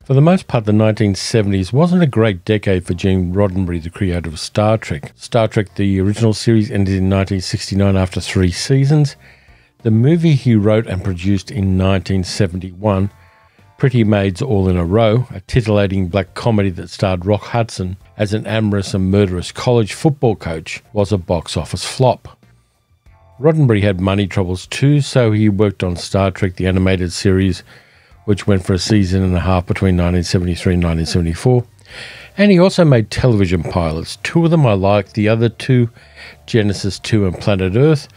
For the most part, the 1970s wasn't a great decade for Gene Roddenberry, the creator of Star Trek. Star Trek, the original series, ended in 1969 after 3 seasons. The movie he wrote and produced in 1971, Pretty Maids All in a Row, a titillating black comedy that starred Rock Hudson as an amorous and murderous college football coach, was a box office flop. Roddenberry had money troubles too, so he worked on Star Trek, the animated series, which went for a season and a half between 1973 and 1974. And he also made television pilots. 2 of them I like, the other 2, Genesis 2 and Planet Earth,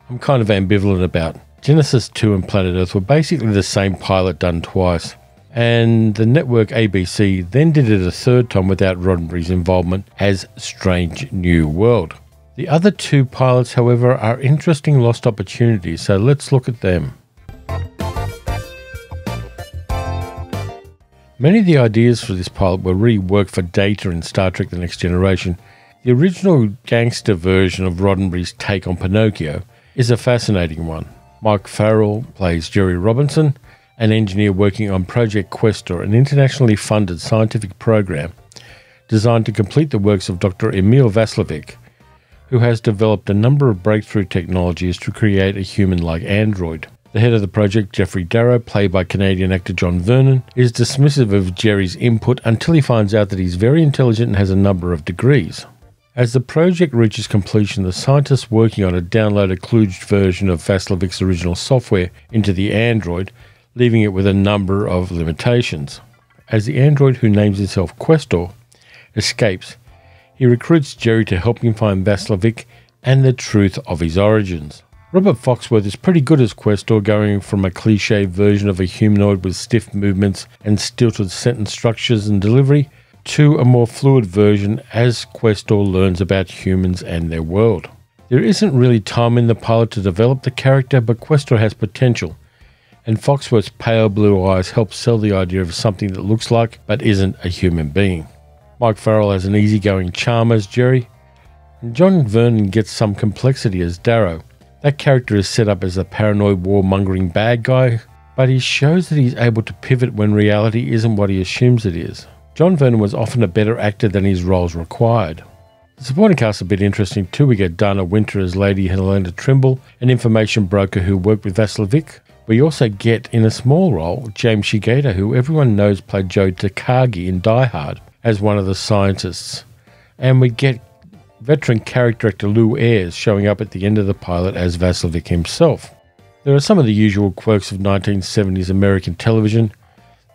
I'm kind of ambivalent about. Genesis 2 and Planet Earth were basically the same pilot done twice. And the network ABC then did it a 3rd time without Roddenberry's involvement as Strange New World. The other 2 pilots, however, are interesting lost opportunities, so let's look at them. Many of the ideas for this pilot were reworked for Data in Star Trek The Next Generation. The original gangster version of Roddenberry's take on Pinocchio is a fascinating one. Mike Farrell plays Jerry Robinson, an engineer working on Project Questor, an internationally funded scientific program designed to complete the works of Dr. Emil Vaslovic, who has developed a number of breakthrough technologies to create a human-like android. The head of the project, Jeffrey Darrow, played by Canadian actor John Vernon, is dismissive of Jerry's input until he finds out that he's very intelligent and has a number of degrees. As the project reaches completion, the scientists working on it download a kludged version of Vaslovic's original software into the android, leaving it with a number of limitations. As the android, who names himself Questor, escapes, he recruits Jerry to help him find Vaslovic and the truth of his origins. Robert Foxworth is pretty good as Questor, going from a cliché version of a humanoid with stiff movements and stilted sentence structures and delivery to a more fluid version as Questor learns about humans and their world. There isn't really time in the pilot to develop the character, but Questor has potential, and Foxworth's pale blue eyes help sell the idea of something that looks like but isn't a human being. Mike Farrell has an easygoing charm as Jerry, and John Vernon gets some complexity as Darrow. That character is set up as a paranoid warmongering bad guy, but he shows that he's able to pivot when reality isn't what he assumes it is. John Vernon was often a better actor than his roles required. The supporting cast is a bit interesting too. We get Dana Winter as Lady Helena Trimble, an information broker who worked with Vaslovic. We also get, in a small role, James Shigeta, who everyone knows played Joe Takagi in Die Hard, as one of the scientists. And we get veteran character actor Lou Ayres showing up at the end of the pilot as Vaslovic himself. There are some of the usual quirks of 1970s American television.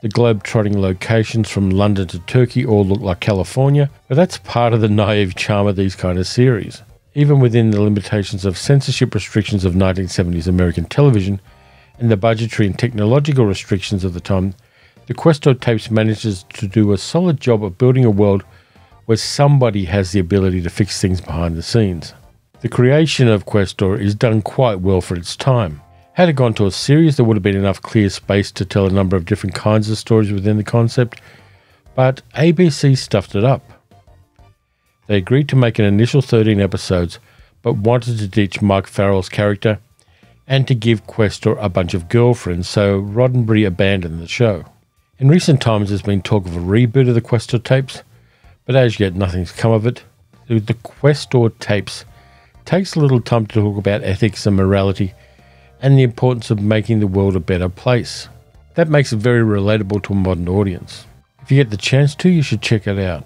The globe-trotting locations from London to Turkey all look like California, but that's part of the naive charm of these kind of series. Even within the limitations of censorship restrictions of 1970s American television and the budgetary and technological restrictions of the time, the Questor tapes manages to do a solid job of building a world where somebody has the ability to fix things behind the scenes. The creation of Questor is done quite well for its time. Had it gone to a series, there would have been enough clear space to tell a number of different kinds of stories within the concept, but ABC stuffed it up. They agreed to make an initial 13 episodes, but wanted to ditch Mike Farrell's character and to give Questor a bunch of girlfriends, so Roddenberry abandoned the show. In recent times, there's been talk of a reboot of the Questor tapes, but as yet nothing's come of it. The Questor tapes takes a little time to talk about ethics and morality and the importance of making the world a better place. That makes it very relatable to a modern audience. If you get the chance to, you should check it out.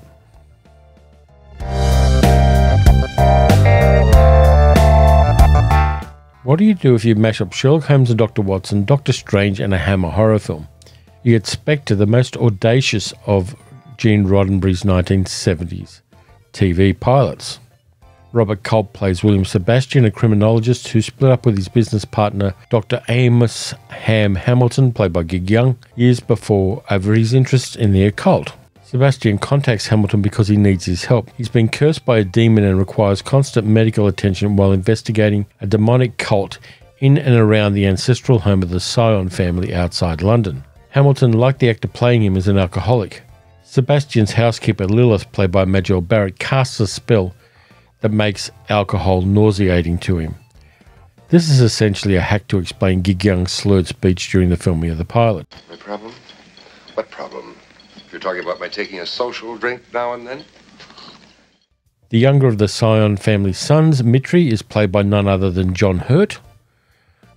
What do you do if you mash up Sherlock Holmes and Dr. Watson, Doctor Strange and a Hammer horror film? You get Spectre, the most audacious of Gene Roddenberry's 1970s TV pilots. Robert Culp plays William Sebastian, a criminologist who split up with his business partner, Dr. Amos Ham Hamilton, played by Gig Young, years before over his interest in the occult. Sebastian contacts Hamilton because he needs his help. He's been cursed by a demon and requires constant medical attention while investigating a demonic cult in and around the ancestral home of the Scion family outside London. Hamilton, like the actor playing him, is an alcoholic. Sebastian's housekeeper, Lilith, played by Majel Barrett, casts a spell that makes alcohol nauseating to him. This is essentially a hack to explain Gig Young's slurred speech during the filming of the pilot. My problem? What problem? You're talking about my taking a social drink now and then? The younger of the Scion family's sons, Mitri, is played by none other than John Hurt,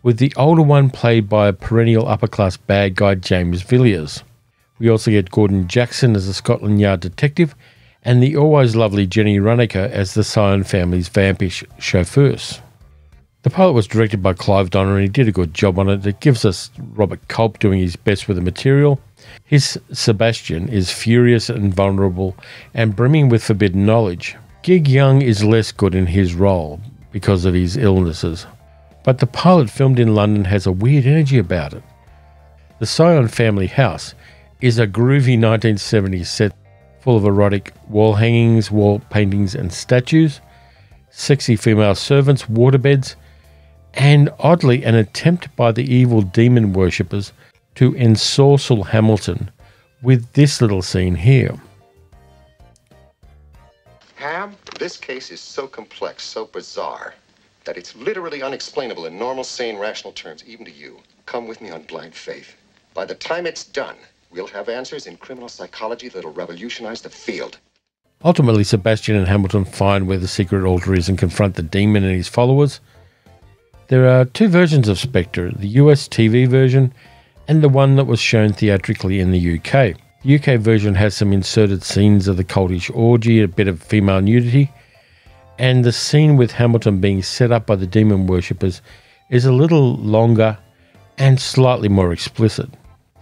with the older one played by a perennial upper-class bad guy, James Villiers. We also get Gordon Jackson as the Scotland Yard detective, and the always lovely Jenny Runacre as the Scion family's vampish chauffeurs. The pilot was directed by Clive Donner, and he did a good job on it. It gives us Robert Culp doing his best with the material. His Sebastian is furious and vulnerable and brimming with forbidden knowledge. Gig Young is less good in his role because of his illnesses, but the pilot filmed in London has a weird energy about it. The Scion family house is a groovy 1970s set full of erotic wall hangings, wall paintings and statues, sexy female servants, waterbeds, and oddly an attempt by the evil demon worshippers to ensorcel Hamilton with this little scene here. Ham, this case is so complex, so bizarre, that it's literally unexplainable in normal, sane, rational terms, even to you. Come with me on blind faith. By the time it's done, we'll have answers in criminal psychology that'll revolutionize the field. Ultimately, Sebastian and Hamilton find where the secret altar is and confront the demon and his followers. There are two versions of Spectre, the US TV version and the one that was shown theatrically in the UK. The UK version has some inserted scenes of the cultish orgy, a bit of female nudity, and the scene with Hamilton being set up by the demon worshippers is a little longer and slightly more explicit.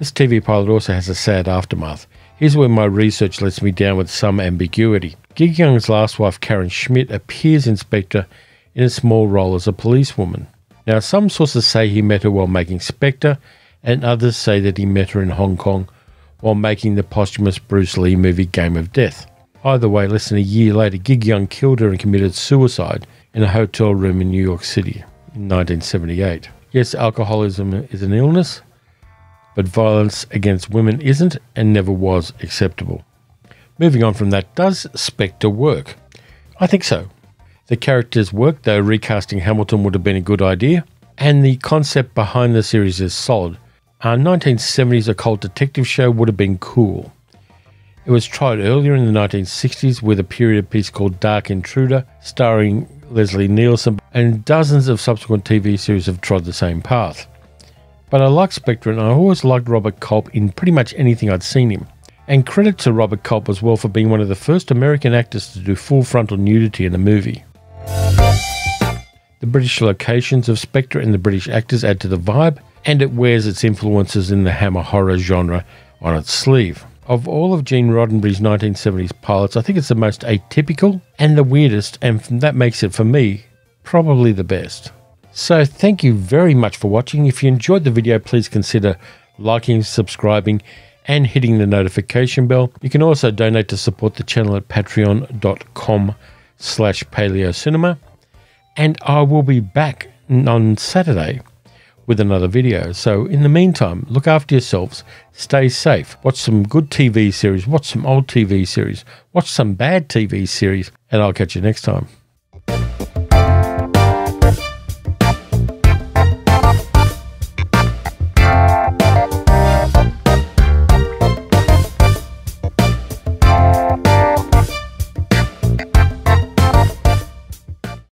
This TV pilot also has a sad aftermath. Here's where my research lets me down with some ambiguity. Gig Young's last wife, Karen Schmidt, appears in Spectre in a small role as a policewoman. Now, some sources say he met her while making Spectre, and others say that he met her in Hong Kong while making the posthumous Bruce Lee movie Game of Death. Either way, less than a year later, Gig Young killed her and committed suicide in a hotel room in New York City in 1978. Yes, alcoholism is an illness, but violence against women isn't and never was acceptable. Moving on from that, does Spectre work? I think so. The characters work, though recasting Hamilton would have been a good idea, and the concept behind the series is solid. Our 1970s occult detective show would have been cool. It was tried earlier in the 1960s with a period piece called Dark Intruder, starring Leslie Nielsen, and dozens of subsequent TV series have trod the same path. But I like Spectre, and I always liked Robert Culp in pretty much anything I'd seen him. And credit to Robert Culp as well for being one of the first American actors to do full frontal nudity in a movie. The British locations of Spectre and the British actors add to the vibe, and it wears its influences in the Hammer horror genre on its sleeve. Of all of Gene Roddenberry's 1970s pilots, I think it's the most atypical and the weirdest, and that makes it, for me, probably the best. So thank you very much for watching. If you enjoyed the video, please consider liking, subscribing, and hitting the notification bell. You can also donate to support the channel at patreon.com/paleocinema. And I will be back on Saturday with another video. So in the meantime, look after yourselves, stay safe, watch some good TV series, watch some old TV series, watch some bad TV series, and I'll catch you next time.